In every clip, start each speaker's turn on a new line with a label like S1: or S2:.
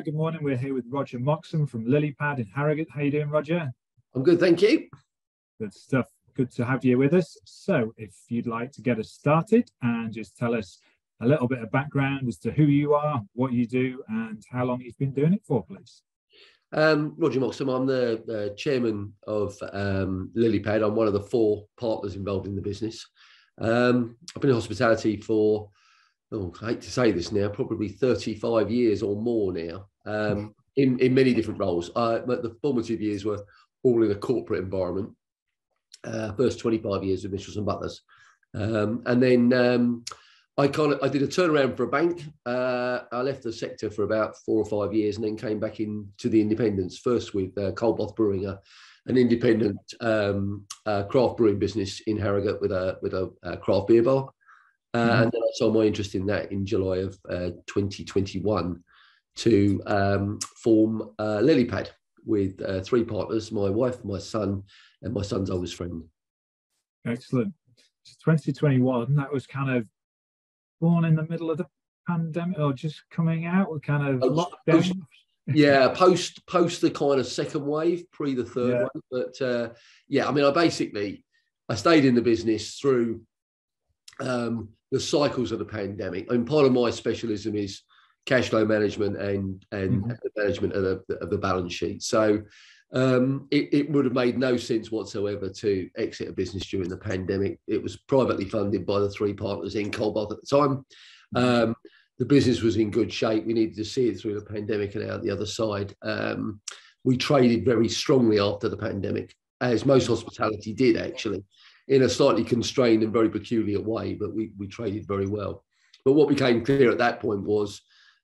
S1: Good morning. We're here with Roger Moxham from Lilypad in Harrogate. How you doing, Roger?
S2: I'm good, thank you.
S1: Good stuff. Good to have you with us. So, if you'd like to get us started and just tell us a little bit of background as to who you are, what you do, and how long you've been doing it for, please.
S2: Roger Moxham, I'm the chairman of Lilypad. I'm one of the four partners involved in the business. I've been in hospitality for, I hate to say this now, probably 35 years or more now, in many different roles. But the formative years were all in a corporate environment. First 25 years with Mitchells and Butlers. And then I did a turnaround for a bank. I left the sector for about 4 or 5 years and then came back into the independents, first with Coldbath Brewing, an independent craft brewing business in Harrogate with a craft beer bar. And then I sold my interest in that in July of 2021 to form Lilypad with 3 partners, my wife, my son, and my son's oldest friend.
S1: Excellent. So 2021, that was kind of born in the middle of the pandemic or just coming out with kind of lockdown?
S2: Post the kind of second wave, pre the third one. But I mean, I stayed in the business through the cycles of the pandemic. I mean, part of my specialism is cash flow management and the management of the balance sheet. So it would have made no sense whatsoever to exit a business during the pandemic. It was privately funded by the 3 partners in Coldbath at the time. The business was in good shape. We needed to see it through the pandemic and out the other side. We traded very strongly after the pandemic, as most hospitality did, actually, in a slightly constrained and very peculiar way, but we traded very well. But what became clear at that point was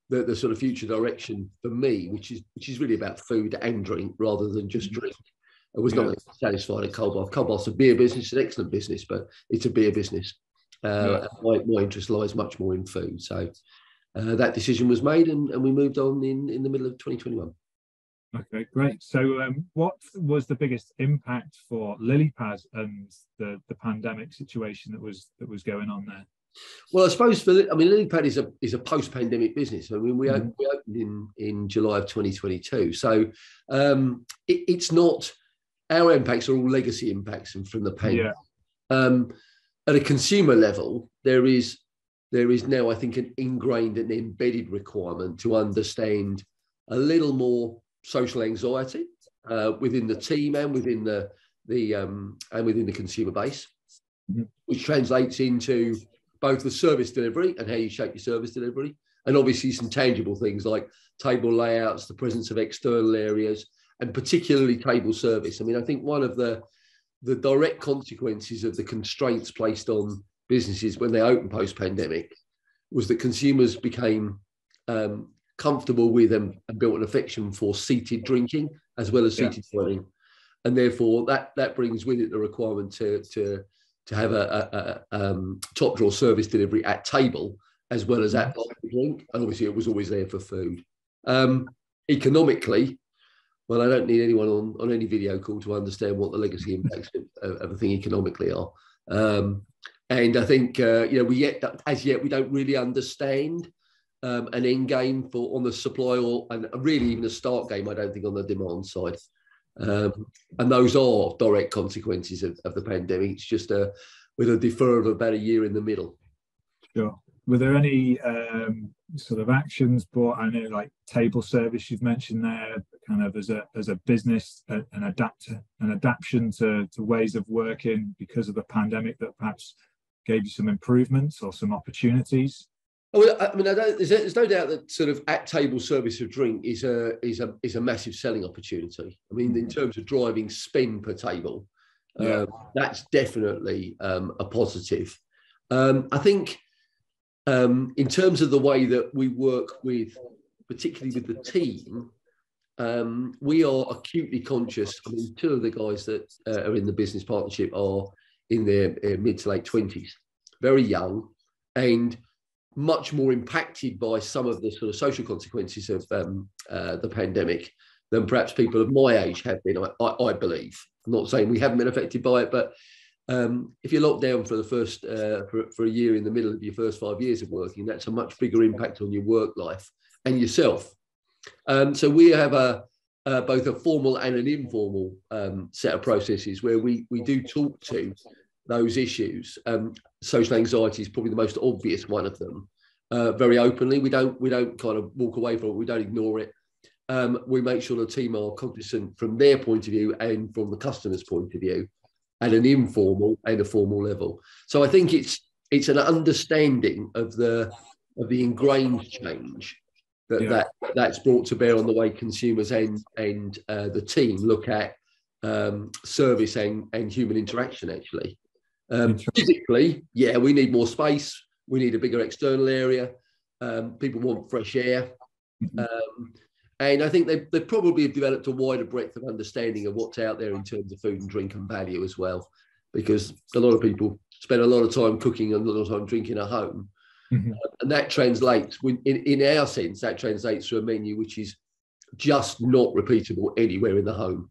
S2: that the sort of future direction for me, which is really about food and drink rather than just drink, I was not satisfied at Coldbath. Coldbath's a beer business, an excellent business, but it's a beer business. My interest lies much more in food. So that decision was made and we moved on in the middle of 2021.
S1: Okay, great. So what was the biggest impact for Lilypad and the pandemic situation that was going on there?
S2: Well, I suppose Lilypad is a post-pandemic business. I mean, we opened in July of 2022. So it's not, our impacts are all legacy impacts from the pandemic. At a consumer level, there is now, I think, an ingrained and embedded requirement to understand a little more social anxiety within the team and within the consumer base, which translates into both the service delivery and how you shape your service delivery, and obviously some tangible things like table layouts, the presence of external areas, and particularly table service. I mean, I think one of the direct consequences of the constraints placed on businesses when they opened post-pandemic was that consumers became comfortable with and built an affection for seated drinking as well as seated dining, and therefore that brings with it the requirement to have a top drawer service delivery at table as well as at drink, and obviously it was always there for food. Economically, well, I don't need anyone on any video call to understand what the legacy impacts of a thing economically are. And I think as yet we don't really understand an end game on the supply and really even a start game, I don't think, on the demand side. And those are direct consequences of the pandemic. It's just with a deferral of about a year in the middle.
S1: Sure. Were there any sort of actions brought? I know, like table service you've mentioned there, kind of as a business, an adaptation to ways of working because of the pandemic that perhaps gave you some improvements or some opportunities?
S2: Well, I mean, there's no doubt that sort of at table service of drink is a massive selling opportunity. I mean, in terms of driving spend per table, that's definitely a positive. I think in terms of the way that we work with, particularly with the team, we are acutely conscious. I mean, 2 of the guys that are in the business partnership are in their mid to late 20s, very young, and much more impacted by some of the sort of social consequences of the pandemic than perhaps people of my age have been, I believe. I'm not saying we haven't been affected by it, but if you're locked down for the first for a year in the middle of your first 5 years of working, that's a much bigger impact on your work life and yourself So we have both a formal and an informal set of processes where we do talk to those issues. Social anxiety is probably the most obvious one of them. Very openly, we don't kind of walk away from it. We don't ignore it. We make sure the team are cognizant from their point of view and from the customer's point of view, at an informal and a formal level. So I think it's an understanding of the ingrained change that's brought to bear on the way consumers and the team look at service and human interaction. Actually, physically, yeah, we need more space. We need a bigger external area. People want fresh air. And I think they probably have developed a wider breadth of understanding of what's out there in terms of food and drink and value as well, because a lot of people spend a lot of time cooking and a lot of time drinking at home. And that translates, in our sense, that translates to a menu which is just not repeatable anywhere in the home,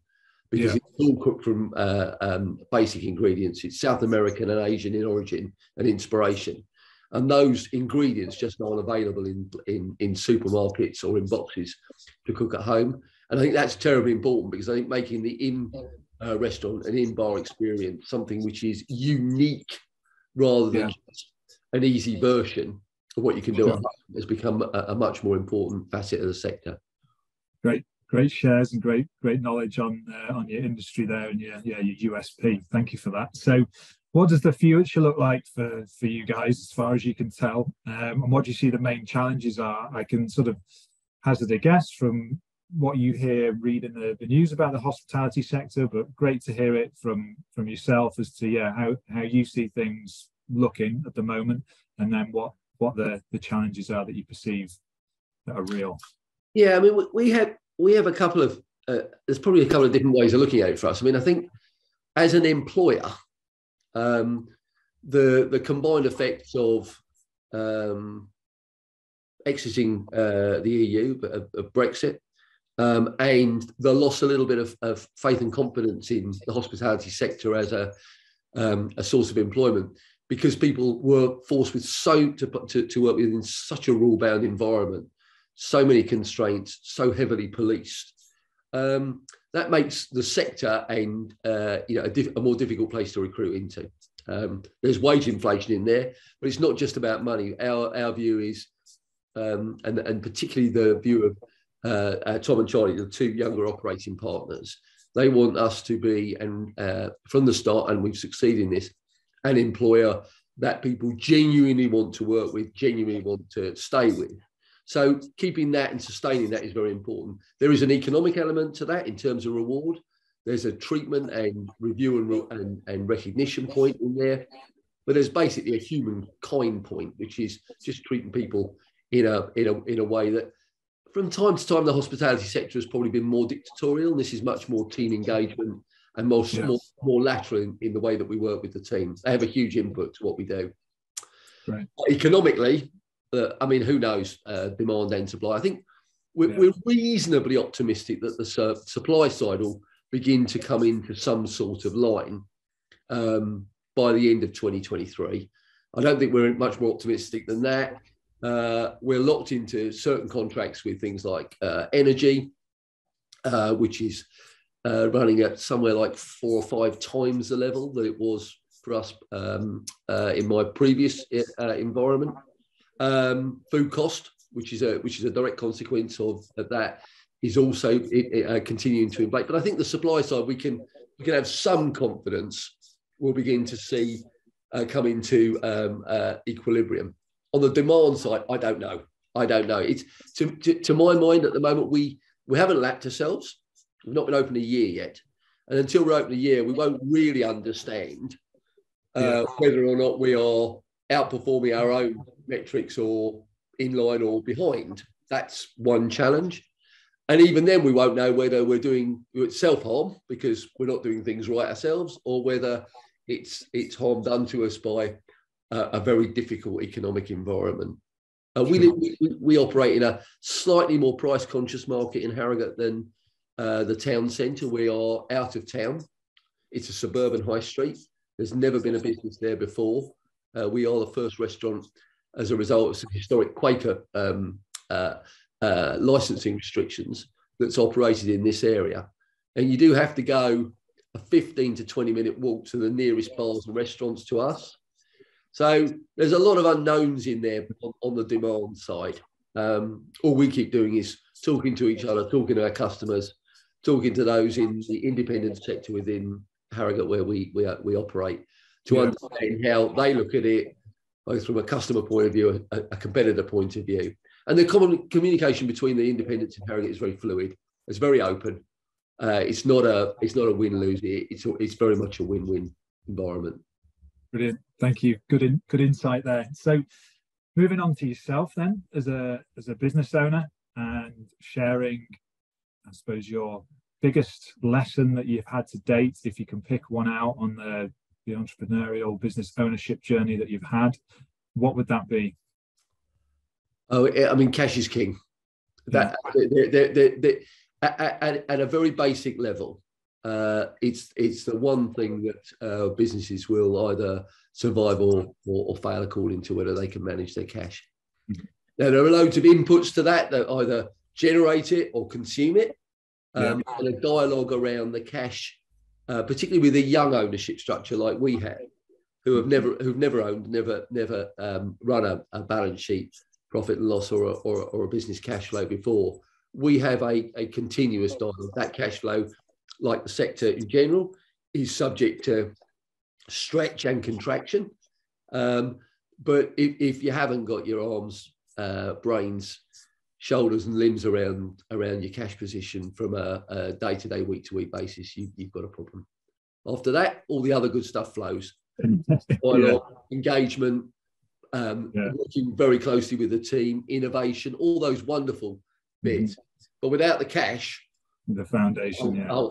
S2: because it's all cooked from basic ingredients. It's South American and Asian in origin and inspiration. And those ingredients just aren't available in supermarkets or in boxes to cook at home. And I think that's terribly important, because I think making the in-restaurant and in-bar experience something which is unique rather than just an easy version of what you can do at home has become a much more important facet of the sector.
S1: Great shares and great knowledge on your industry there and your USP. Thank you for that. So, what does the future look like for you guys, as far as you can tell? And what do you see the main challenges are? I can sort of hazard a guess from what you hear, reading the news about the hospitality sector, but great to hear it from yourself as to how you see things looking at the moment, and then what the challenges are that you perceive that are real.
S2: Yeah, I mean, we have a couple of there's probably a couple of different ways of looking at it for us. I mean, I think as an employer, the combined effects of exiting the EU, of Brexit, and the loss a little bit of faith and confidence in the hospitality sector as a source of employment, because people were forced with to work within such a rule-bound environment, so many constraints, so heavily policed. That makes the sector and a more difficult place to recruit into. There's wage inflation in there, but it's not just about money. Our view is, and particularly the view of Tom and Charlie, the two younger operating partners, they want us to be, and from the start, and we've succeeded in this, an employer that people genuinely want to work with, genuinely want to stay with. So keeping that and sustaining that is very important. There is an economic element to that in terms of reward. There's a treatment and review and recognition point in there, but there's basically a humankind point, which is just treating people in a way that, from time to time, the hospitality sector has probably been more dictatorial. And this is much more team engagement and more lateral in the way that we work with the team. They have a huge input to what we do.
S1: Right.
S2: Economically, I mean, who knows? Demand and supply. I think we're reasonably optimistic that the supply side will begin to come into some sort of line by the end of 2023. I don't think we're much more optimistic than that. We're locked into certain contracts with things like energy, which is running at somewhere like 4 or 5 times the level that it was for us in my previous environment. Food cost, which is a direct consequence of that, is also continuing to inflate. But I think the supply side, we can have some confidence we'll begin to see come into equilibrium. On the demand side, I don't know. It's to my mind at the moment, we haven't lapped ourselves. We've not been open a year yet, and until we're open a year, we won't really understand whether or not we are outperforming our own metrics or in line or behind. That's one challenge. And even then, we won't know whether we're doing self-harm because we're not doing things right ourselves, or whether it's harm done to us by a very difficult economic environment. We operate in a slightly more price-conscious market in Harrogate than the town centre. We are out of town. It's a suburban high street. There's never been a business there before. We are the first restaurant as a result of some historic Quaker licensing restrictions that's operated in this area. And you do have to go a 15 to 20-minute walk to the nearest bars and restaurants to us. So there's a lot of unknowns in there on the demand side. All we keep doing is talking to each other, talking to our customers, talking to those in the independent sector within Harrogate where we operate, to understand how they look at it, both from a customer point of view, a competitor point of view. And the common communication between the independents in Harrogate is very fluid. It's very open. It's not a win-lose. It's very much a win-win environment.
S1: Brilliant. Thank you. Good insight there. So moving on to yourself then, as a business owner, and sharing, I suppose, your biggest lesson that you've had to date, if you can pick one out on the entrepreneurial business ownership journey that you've had, what would that be?
S2: Oh, I mean, cash is king. That at a very basic level, it's the one thing that businesses will either survive or fail according to whether they can manage their cash. Mm-hmm. Now, there are loads of inputs to that either generate it or consume it, and a dialogue around the cash, particularly with a young ownership structure like we have, who've never owned, never run a balance sheet, profit and loss, or a business cash flow before. We have a continuous dialogue. That cash flow, like the sector in general, is subject to stretch and contraction. But if you haven't got your arms, brains, shoulders and limbs around your cash position from a day-to-day, week-to-week basis, you've got a problem. After that, all the other good stuff flows. Dialogue, engagement, working very closely with the team, innovation, all those wonderful bits. But without the cash,
S1: the foundation,
S2: yeah.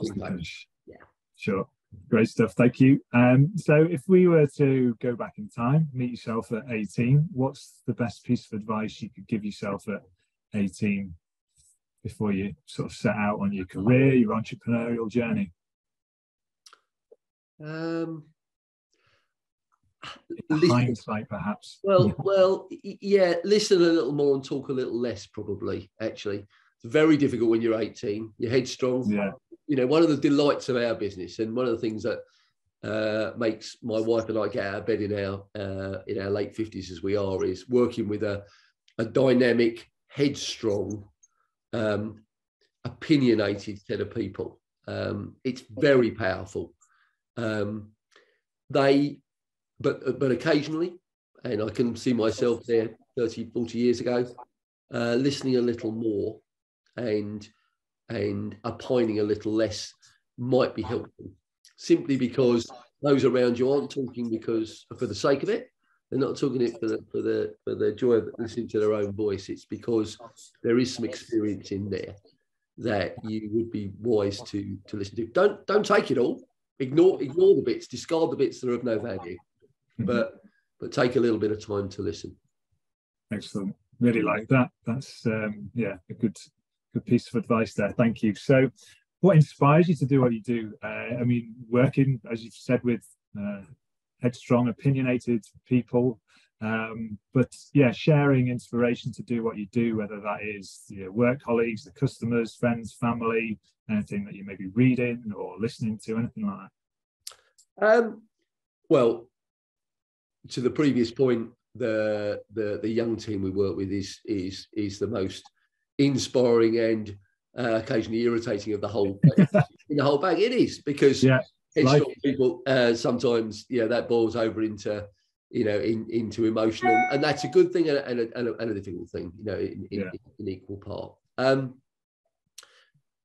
S1: Sure. Great stuff. Thank you. So if we were to go back in time, meet yourself at 18, what's the best piece of advice you could give yourself at 18 before you sort of set out on your career, your entrepreneurial journey? Hindsight, perhaps.
S2: Well, yeah. Listen a little more and talk a little less. Probably, actually, it's very difficult when you're 18. You're headstrong.
S1: Yeah.
S2: You know, one of the delights of our business, and one of the things that makes my wife and I get out of bed in our late 50s as we are, is working with a dynamic, headstrong, opinionated set of people. It's very powerful. But occasionally, and I can see myself there 30, 40 years ago, listening a little more and opining a little less might be helpful, simply because those around you aren't talking for the sake of it. They're not talking it for the joy of listening to their own voice. It's because there is some experience in there that you would be wise to listen to. Don't take it all. Ignore the bits. Discard the bits that are of no value. But take a little bit of time to listen. Excellent.
S1: Really like that. That's a good piece of advice there. Thank you. So, what inspires you to do what you do? I mean, working, as you've said, with headstrong, opinionated people, but sharing inspiration to do what you do, whether that is your work colleagues, the customers, friends, family, anything that you may be reading or listening to, anything like
S2: that. Well, to the previous point, the young team we work with is the most inspiring and occasionally irritating of the whole in the whole bag. It is, because headstrong people sometimes that boils over into into emotion, and that's a good thing and a difficult thing, in equal part.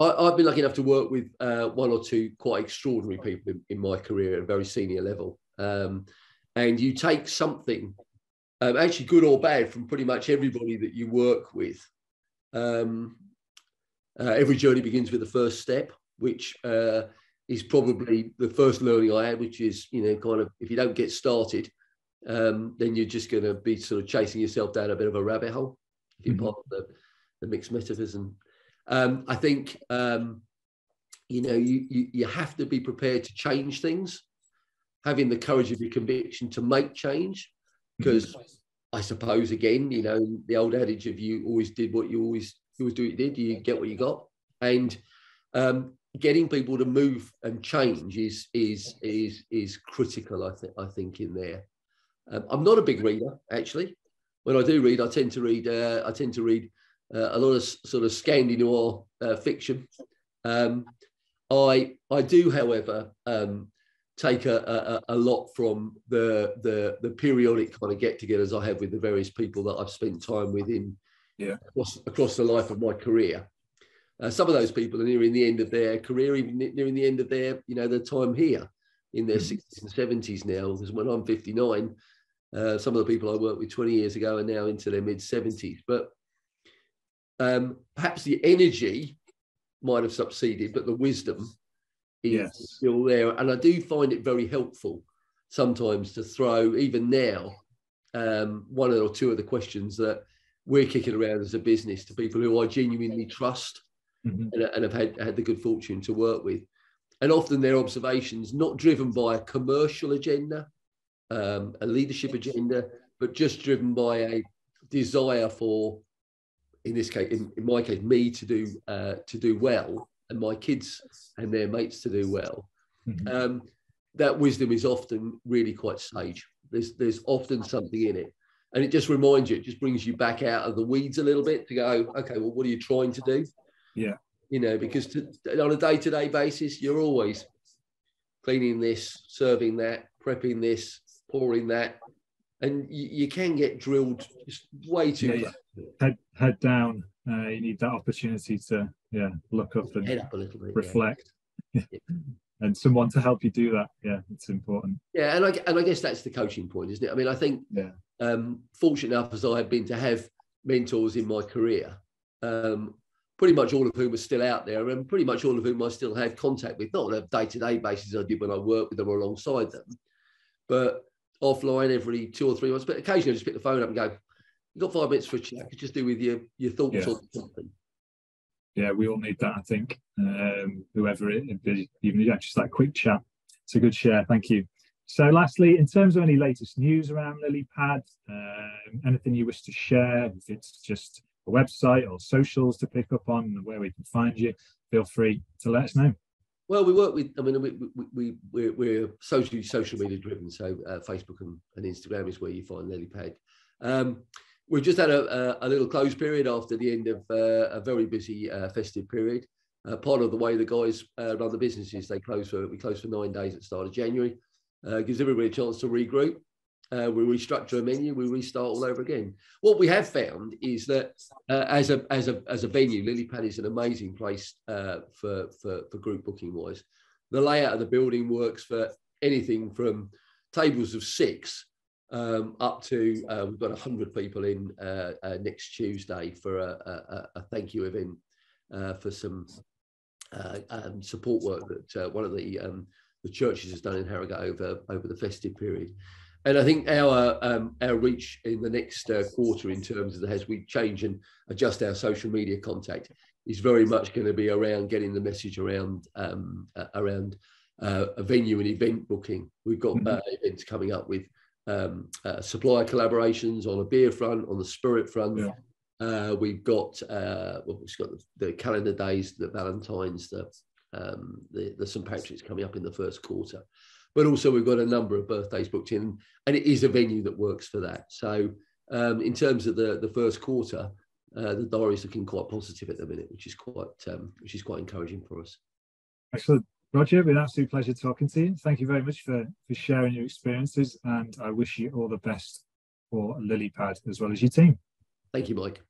S2: I've been lucky enough to work with one or two quite extraordinary people in my career at a very senior level. And you take something, actually good or bad, from pretty much everybody that you work with. Every journey begins with the first step, which is probably the first learning I had, which is, kind of, if you don't get started, then you're just going to be sort of chasing yourself down a bit of a rabbit hole, if you're part of the mixed metaphysics. I think, you have to be prepared to change things, having the courage of your conviction to make change, because I suppose, again, the old adage of you always did what you always You always do what you did. You get what you got, and getting people to move and change is critical. I think in there. I'm not a big reader, actually. When I do read, I tend to read a lot of sort of Scandinavian fiction. I do, however, take a lot from the periodic kind of get-togethers I have with the various people that I've spent time with across the life of my career. Some of those people are nearing the end of their career, even nearing the end of their their time here in their 60s and 70s now. Because when I'm 59, some of the people I worked with 20 years ago are now into their mid-70s. But perhaps the energy might have succeeded, but the wisdom is still there. And I do find it very helpful sometimes to throw, even now, one or two of the questions that we're kicking around as a business to people who I genuinely trust and have had the good fortune to work with. And often their observations, not driven by a commercial agenda, a leadership agenda, but just driven by a desire for, in this case, in my case, me to do well, and my kids and their mates to do well. That wisdom is often really quite sage. There's often something in it, and it just reminds you, it just brings you back out of the weeds a little bit to go, okay, well, what are you trying to do?
S1: Yeah,
S2: because on a day-to-day basis, you're always cleaning this, serving that, prepping this, pouring that, and you can get drilled just way too much.
S1: Head down. You need that opportunity to look up and
S2: head up a little bit,
S1: reflect, and someone to help you do that. Yeah, it's important.
S2: Yeah, and I guess that's the coaching point, isn't it? I mean, I think fortunate enough as I have been to have mentors in my career, pretty much all of whom are still out there, and pretty much all of whom I still have contact with, not on a day-to-day basis I did when I worked with them or alongside them, but offline every 2 or 3 months. But occasionally I just pick the phone up and go, "You've got 5 minutes for a chat. I could just do with your thoughts on something."
S1: Yeah, we all need that, I think. Whoever it is, even just that quick chat. It's a good share. Thank you. So lastly, in terms of any latest news around Lilypad, anything you wish to share, if it's just a website or socials to pick up on, where we can find you, feel free to let us know.
S2: Well, we work with, I mean, we're social media driven. So Facebook and Instagram is where you find Lilypad. We've just had a little close period after the end of a very busy festive period. Part of the way the guys run the business is we close for 9 days at the start of January. Gives everybody a chance to regroup. We restructure a menu, we restart all over again. What we have found is that as a venue, Lilypad is an amazing place for group booking wise. The layout of the building works for anything from tables of 6 up to we've got 100 people in next Tuesday for a thank you event for some support work that one of the churches has done in Harrogate over the festive period. And I think our reach in the next quarter, in terms of as we change and adjust our social media contact, is very much going to be around getting the message around a venue and event booking. We've got events coming up with supplier collaborations on a beer front, on the spirit front. We've got the calendar days, the Valentine's, the St. Patrick's coming up in the first quarter. But also we've got a number of birthdays booked in, and it is a venue that works for that. So in terms of the first quarter, the diary's looking quite positive at the minute, which is quite encouraging for us.
S1: Excellent. Roger, it's been an absolute pleasure talking to you. Thank you very much for sharing your experiences, and I wish you all the best for Lilypad as well as your team.
S2: Thank you, Mike.